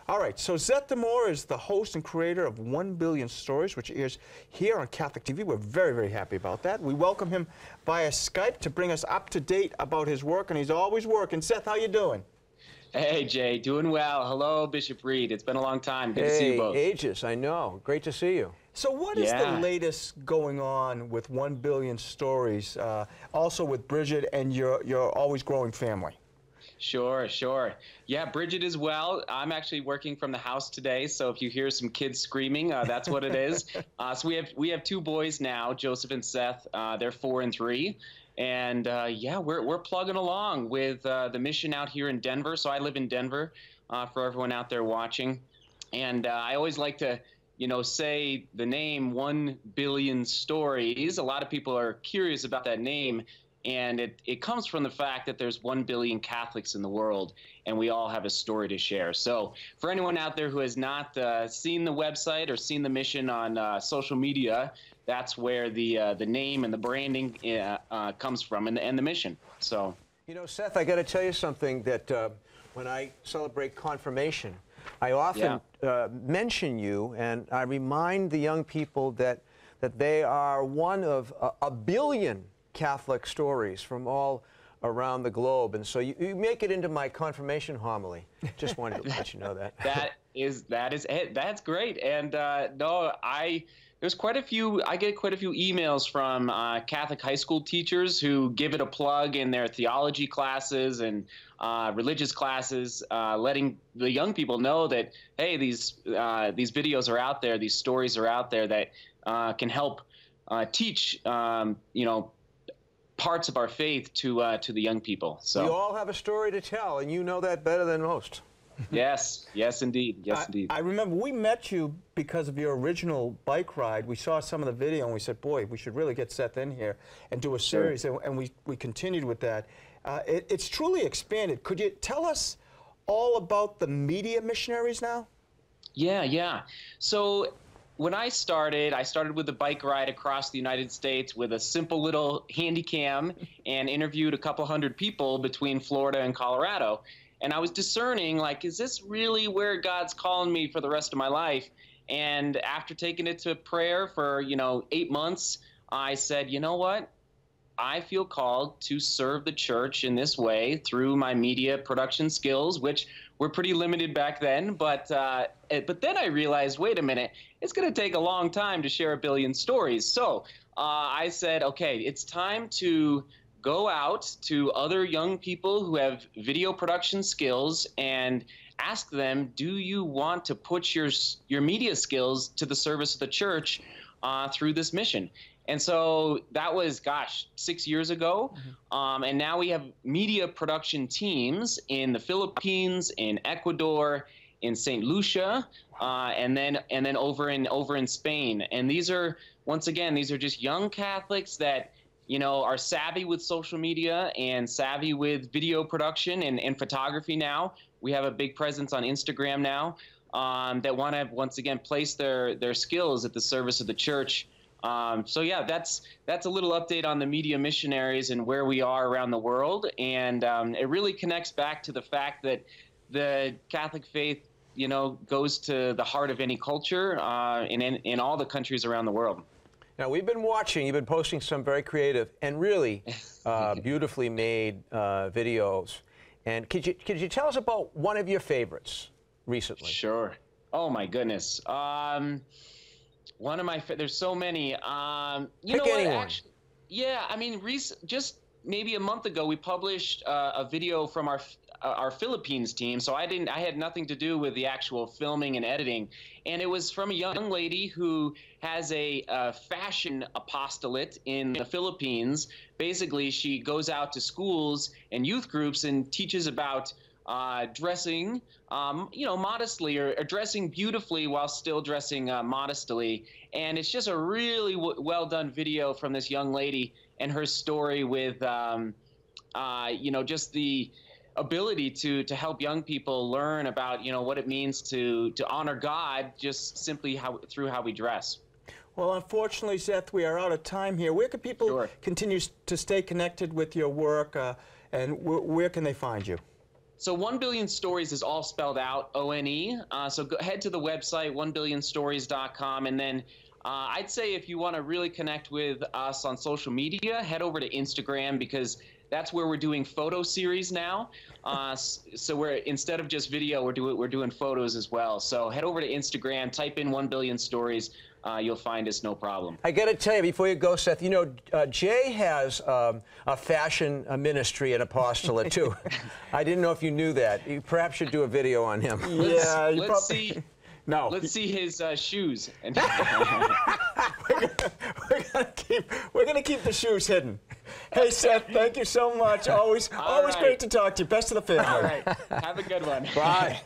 All right, so Seth DeMoor is the host and creator of 1 Billion Stories, which airs here on Catholic TV. We're very, very happy about that. We welcome him via Skype to bring us up to date about his work, and he's always working. Seth, how you doing? Hey, Jay, doing well. Hello, Bishop Reed. It's been a long time. Good to see you both. Ages, I know. Great to see you. So what is the latest going on with 1 Billion Stories, also with Bridget and your always growing family? Sure. Yeah, Bridget as well. I'm actually working from the house today, so if you hear some kids screaming, that's what it is. So we have two boys now, Joseph and Seth. They're 4 and 3. And yeah, we're plugging along with the mission out here in Denver. So I live in Denver, for everyone out there watching. And I always like to, say the name 1 Billion Stories. A lot of people are curious about that name. And it comes from the fact that there's 1 billion Catholics in the world, and we all have a story to share. So for anyone out there who has not seen the website or seen the mission on social media, that's where the name and the branding comes from, and the mission. So, Seth, I got to tell you something that when I celebrate confirmation, I often mention you, and I remind the young people that they are one of a billion Catholic stories from all around the globe, and so you make it into my confirmation homily. Just wanted to let you know that. That's great. And no, there's quite a few. I get quite a few emails from Catholic high school teachers who give it a plug in their theology classes and religious classes, letting the young people know that hey, these videos are out there, these stories are out there that can help teach parts of our faith to the young people. So we all have a story to tell, and you know that better than most. Yes, indeed. I remember we met you because of your original bike ride. We saw some of the video and we said, boy, we should really get Seth in here and do a series, and we continued with that. It's truly expanded. Could you tell us all about the media missionaries now? Yeah. So when I started with a bike ride across the United States with a simple little handy cam and interviewed a couple hundred people between Florida and Colorado. And I was discerning, like, is this really where God's calling me for the rest of my life? And after taking it to prayer for, 8 months, I said, you know what? I feel called to serve the church in this way through my media production skills, which were pretty limited back then. But then I realized, wait a minute, it's going to take a long time to share 1 billion stories. So I said, okay, it's time to go out to other young people who have video production skills and ask them, do you want to put your media skills to the service of the church through this mission? And so that was, 6 years ago. And now we have media production teams in the Philippines, in Ecuador, in St. Lucia, and then over in Spain. And these are, once again, these are just young Catholics that are savvy with social media and savvy with video production and photography now. We have a big presence on Instagram now that want to, once again, place their skills at the service of the church. So yeah, that's a little update on the media missionaries and where we are around the world. And it really connects back to the fact that the Catholic faith, goes to the heart of any culture in all the countries around the world. Now, we've been watching, you've been posting some very creative and really beautifully made videos. And could you tell us about one of your favorites recently? Sure. Oh, my goodness. One of my, there's so many. Pick anyone. Actually, yeah, I mean, just maybe a month ago, we published a video from our Philippines team. So I had nothing to do with the actual filming and editing. And it was from a young lady who has a fashion apostolate in the Philippines. Basically, she goes out to schools and youth groups and teaches about dressing, modestly or dressing beautifully while still dressing modestly. And it's just a really well done video from this young lady and her story with, just the ability to help young people learn about, what it means to honor God just simply through how we dress. Well, unfortunately, Seth, we are out of time here. Where can people continue to stay connected with your work, and where can they find you? So 1 Billion Stories is all spelled out, O-N-E. So head to the website, 1billionstories.com, and then I'd say if you want to really connect with us on social media, head over to Instagram, because that's where we're doing photo series now. So we're, instead of just video, we're doing photos as well. So head over to Instagram, type in 1 Billion Stories. You'll find us no problem. I got to tell you, before you go, Seth, you know, Jay has a fashion ministry and apostolate, too. I didn't know if you knew that. You perhaps should do a video on him. Yeah, you let's see. No. Let's see his shoes. We're gonna keep the shoes hidden. Hey, Seth, thank you so much. Always right. great to talk to you. Best of the family. All right. Have a good one. Bye.